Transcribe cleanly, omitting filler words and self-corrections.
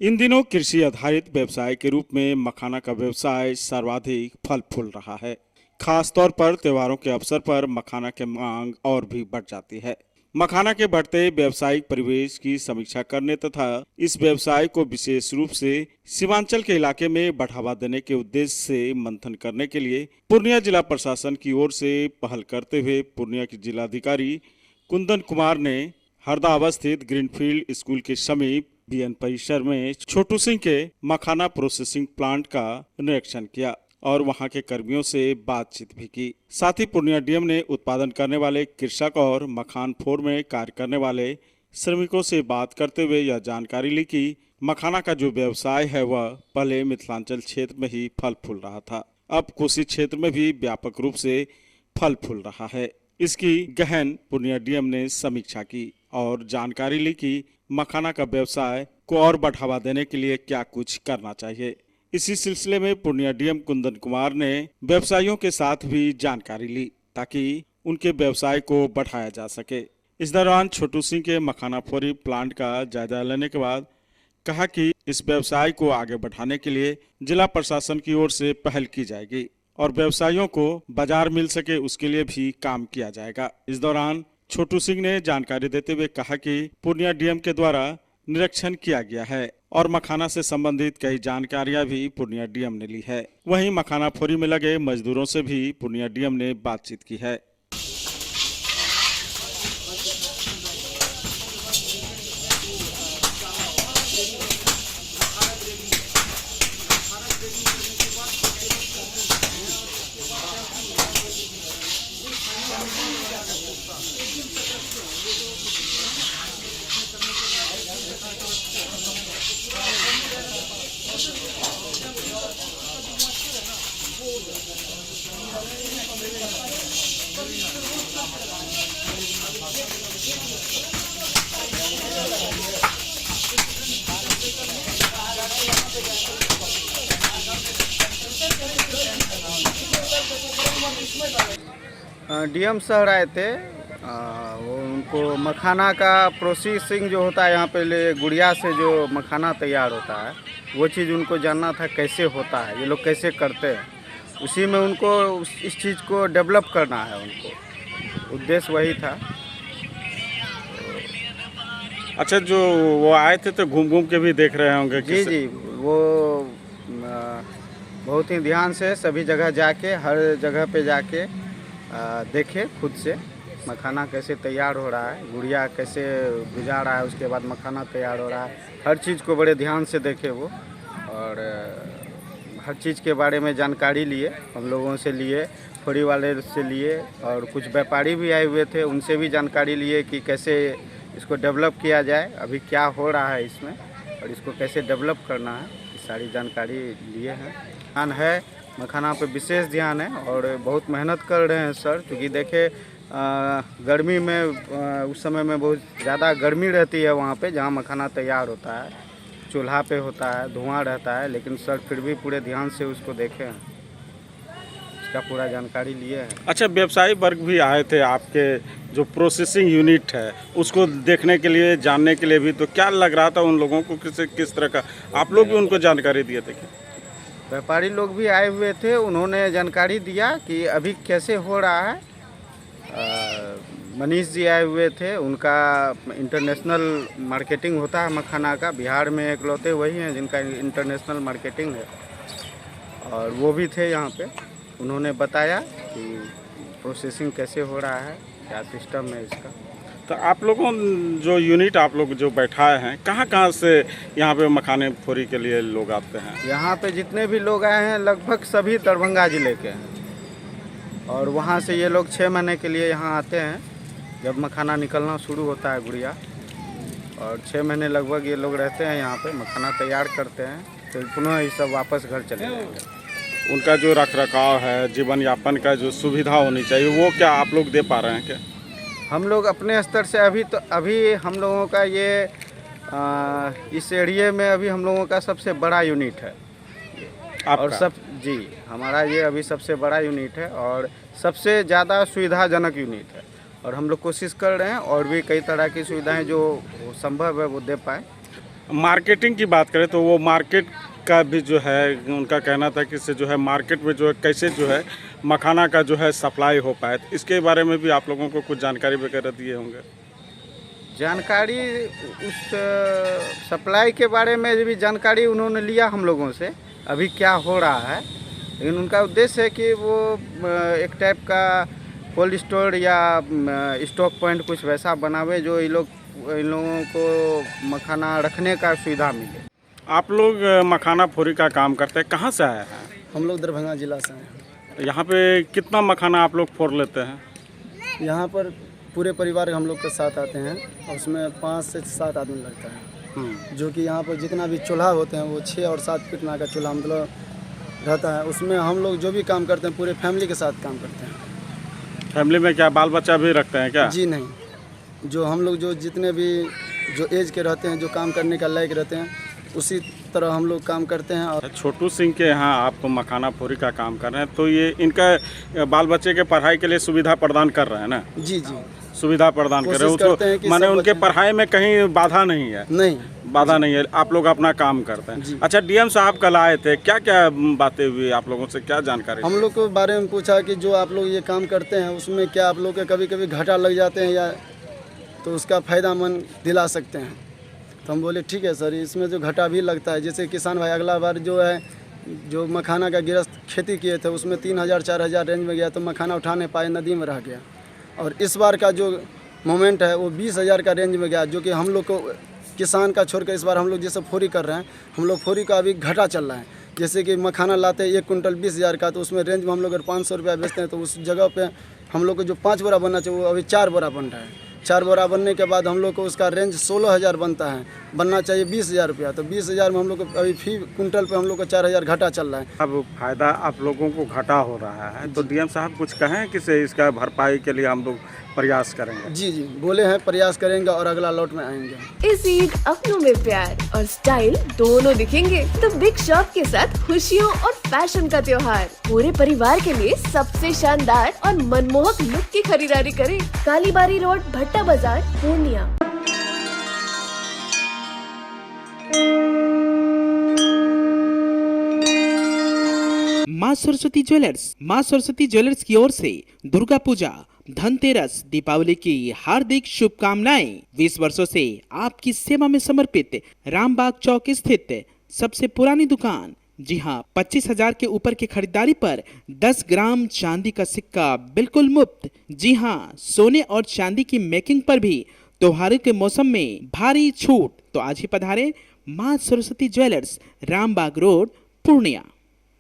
इन दिनों कृषि आधारित व्यवसाय के रूप में मखाना का व्यवसाय सर्वाधिक फल फूल रहा है। खास तौर पर त्योहारों के अवसर पर मखाना की मांग और भी बढ़ जाती है। मखाना के बढ़ते व्यावसायिक परिवेश की समीक्षा करने तथा इस व्यवसाय को विशेष रूप से सीमांचल के इलाके में बढ़ावा देने के उद्देश्य से मंथन करने के लिए पूर्णिया जिला प्रशासन की ओर से पहल करते हुए पूर्णिया के जिलाधिकारी कुंदन कुमार ने हरदा अवस्थित ग्रीनफील्ड स्कूल के समीप बीएन परिसर में छोटू सिंह के मखाना प्रोसेसिंग प्लांट का निरीक्षण किया और वहां के कर्मियों से बातचीत भी की। साथ ही पूर्णिया डीएम ने उत्पादन करने वाले कृषक और मखान फोर में कार्य करने वाले श्रमिकों से बात करते हुए यह जानकारी ली कि मखाना का जो व्यवसाय है वह पहले मिथिलांचल क्षेत्र में ही फल फूल रहा था, अब कोसी क्षेत्र में भी व्यापक रूप से फल फूल रहा है। इसकी गहन पूर्णिया डीएम ने समीक्षा की और जानकारी ली कि मखाना का व्यवसाय को और बढ़ावा देने के लिए क्या कुछ करना चाहिए। इसी सिलसिले में पूर्णिया डीएम कुंदन कुमार ने व्यवसायियों के साथ भी जानकारी ली ताकि उनके व्यवसाय को बढ़ाया जा सके। इस दौरान छोटू सिंह के मखाना फोरी प्लांट का जायजा लेने के बाद कहा कि इस व्यवसाय को आगे बढ़ाने के लिए जिला प्रशासन की ओर से पहल की जाएगी और व्यवसायियों को बाजार मिल सके उसके लिए भी काम किया जाएगा। इस दौरान छोटू सिंह ने जानकारी देते हुए कहा कि पूर्णिया डीएम के द्वारा निरीक्षण किया गया है और मखाना से संबंधित कई जानकारियां भी पूर्णिया डीएम ने ली है। वहीं मखाना फोरी में लगे मजदूरों से भी पूर्णिया डीएम ने बातचीत की है। डीएम सर आए थे। वो उनको मखाना का प्रोसेसिंग जो होता है यहाँ पे गुड़िया से जो मखाना तैयार होता है वो चीज़ उनको जानना था कैसे होता है, ये लोग कैसे करते हैं। उसी में उनको इस चीज़ को डेवलप करना है, उनको उद्देश्य वही था। अच्छा, जो वो आए थे तो घूम घूम के भी देख रहे होंगे? जी, वो बहुत ही ध्यान से सभी जगह जाके, हर जगह पे जाके देखे खुद से मखाना कैसे तैयार हो रहा है, गुड़िया कैसे गुजार रहा है, उसके बाद मखाना तैयार हो रहा है। हर चीज़ को बड़े ध्यान से देखे वो और हर चीज़ के बारे में जानकारी लिए, हम लोगों से लिए, फोरी वाले से लिए और कुछ व्यापारी भी आए हुए थे, उनसे भी जानकारी लिए कि कैसे इसको डेवलप किया जाए, अभी क्या हो रहा है इसमें और इसको कैसे डेवलप करना है, ये सारी जानकारी लिए हैं। ध्यान है मखाना पे विशेष ध्यान है और बहुत मेहनत कर रहे हैं सर, क्योंकि देखे गर्मी में उस समय में बहुत ज़्यादा गर्मी रहती है वहाँ पे जहाँ मखाना तैयार होता है, चूल्हा पे होता है, धुआं रहता है, लेकिन सर फिर भी पूरे ध्यान से उसको देखे हैं, इसका पूरा जानकारी लिए हैं। अच्छा, व्यवसायी वर्ग भी आए थे आपके जो प्रोसेसिंग यूनिट है उसको देखने के लिए, जानने के लिए भी, तो क्या लग रहा था उन लोगों को, किस तरह का आप लोग भी उनको जानकारी दिए थे? व्यापारी लोग भी आए हुए थे, उन्होंने जानकारी दिया कि अभी कैसे हो रहा है। मनीष जी आए हुए थे, उनका इंटरनेशनल मार्केटिंग होता है मखाना का, बिहार में इकलौते वही हैं जिनका इंटरनेशनल मार्केटिंग है और वो भी थे यहाँ पे। उन्होंने बताया कि प्रोसेसिंग कैसे हो रहा है, क्या सिस्टम है इसका। तो आप लोगों जो यूनिट आप लोग जो बैठाए हैं, कहाँ से यहाँ पे मखाने फोरी के लिए लोग आते हैं? यहाँ पे जितने भी लोग आए हैं लगभग सभी दरभंगा ज़िले के हैं और वहाँ से ये लोग 6 महीने के लिए यहाँ आते हैं जब मखाना निकलना शुरू होता है गुड़िया, और 6 महीने लगभग ये लोग रहते हैं यहाँ पे, मखाना तैयार करते हैं, फिर पुनः ये सब वापस घर चले जाएंगे। उनका जो रख रखाव है, जीवन यापन का जो सुविधा होनी चाहिए, वो क्या आप लोग दे पा रहे हैं क्या? हम लोग अपने स्तर से अभी हम लोगों का ये इस एरिया में अभी हम लोगों का सबसे बड़ा यूनिट है और जी हमारा ये अभी सबसे बड़ा यूनिट है और सबसे ज़्यादा सुविधाजनक यूनिट है और हम लोग कोशिश कर रहे हैं और भी कई तरह की सुविधाएं जो संभव है वो दे पाए। मार्केटिंग की बात करें तो वो मार्केट का भी जो है उनका कहना था कि इससे जो है मार्केट में जो है कैसे जो है मखाना का जो है सप्लाई हो पाए, तो इसके बारे में भी आप लोगों को कुछ जानकारी वगैरह दिए होंगे। जानकारी उस सप्लाई के बारे में भी जानकारी उन्होंने लिया हम लोगों से, अभी क्या हो रहा है। लेकिन उनका उद्देश्य है कि वो एक टाइप का कोल्ड स्टोर या स्टॉक पॉइंट कुछ वैसा बनावे जो इन लोगों को मखाना रखने का सुविधा मिले। आप लोग मखाना फोरी का काम करते हैं, कहाँ से आए हैं? हम लोग दरभंगा जिला से हैं। यहाँ पे कितना मखाना आप लोग फोड़ लेते हैं? यहाँ पर पूरे परिवार हम लोग के साथ आते हैं और उसमें 5 से 7 आदमी लगता है, जो कि यहाँ पर जितना भी चूल्हा होते हैं वो 6 और 7 फीटना का चूल्हा मतलब रहता है। उसमें हम लोग जो भी काम करते हैं पूरे फैमिली के साथ काम करते हैं। फैमिली में क्या बाल बच्चा भी रखते हैं क्या? जी नहीं, जो हम लोग जो जितने भी जो एज के रहते हैं, जो काम करने का लायक रहते हैं, उसी तरह हम लोग काम करते हैं। और छोटू सिंह के यहाँ आप मखाना फोरी का काम कर रहे हैं, तो ये इनका बाल बच्चे के पढ़ाई के लिए सुविधा प्रदान कर रहे हैं ना? जी जी, सुविधा प्रदान कर रहे हैं करते हैं कि उसको, माने सब उनके बच्चे- पढ़ाई में कहीं बाधा नहीं है? नहीं, बाधा नहीं है, आप लोग अपना काम करते हैं। जी। अच्छा, डीएम साहब कल आए थे, क्या क्या बातें हुई आप लोगों से, क्या जानकारी? हम लोग के बारे में पूछा कि जो आप लोग ये काम करते हैं उसमें क्या आप लोग के कभी कभी घाटा लग जाते हैं या तो उसका फ़ायदा मन दिला सकते हैं। तो हम बोले ठीक है सर, इसमें जो घाटा भी लगता है, जैसे किसान भाई अगला बार जो है जो मखाना का गिरस्त खेती किए थे उसमें 3,000-4,000 रेंज में गया तो मखाना उठा नहीं पाए, नदी में रह गया। और इस बार का जो मोमेंट है वो 20,000 का रेंज में गया, जो कि हम लोग को किसान का छोड़कर इस बार हम लोग जैसे फोरी कर रहे हैं, हम लोग फोरी का अभी घाटा चल रहा है। जैसे कि मखाना लाते हैं 1 कुंटल 20,000 का, तो उसमें रेंज में हम लोग अगर 500 रुपया बेचते हैं तो उस जगह पे हम लोग को जो 5 बोरा बनना चाहिए वो अभी 4 बोरा बन रहा है। 4 बोरा बनने के बाद हम लोग को उसका रेंज 16,000 बनता है, बनना चाहिए 20,000 रुपया। तो 20,000 में हम लोग को अभी फी कुंटल पे हम लोग को 4,000 घाटा चल रहा है। अब फायदा आप लोगों को घाटा हो रहा है, तो डीएम साहब कुछ कहें कि से इसका भरपाई के लिए हम लोग प्रयास करेंगे? जी जी, बोले हैं प्रयास करेंगे और अगला लौट में आएंगे। इस ईद अपनों में प्यार और स्टाइल दोनों दिखेंगे तो बिग शॉप के साथ खुशियों और फैशन का त्योहार पूरे परिवार के लिए सबसे शानदार और मनमोहक लुक की खरीदारी करें। कालीबारी रोड, भट्टा बाजार, पूर्णिया। माँ सरस्वती ज्वेलर्स की ओर से दुर्गा पूजा, धनतेरस, दीपावली की हार्दिक शुभकामनाएं। 20 वर्षों से आपकी सेवा में समर्पित रामबाग चौक स्थित सबसे पुरानी दुकान। जी हाँ, 25,000 के ऊपर की खरीदारी पर 10 ग्राम चांदी का सिक्का बिल्कुल मुफ्त। जी हाँ, सोने और चांदी की मेकिंग पर भी त्योहारों के मौसम में भारी छूट। तो आज ही पधारें माँ सरस्वती ज्वेलर्स, रामबाग रोड, पूर्णिया।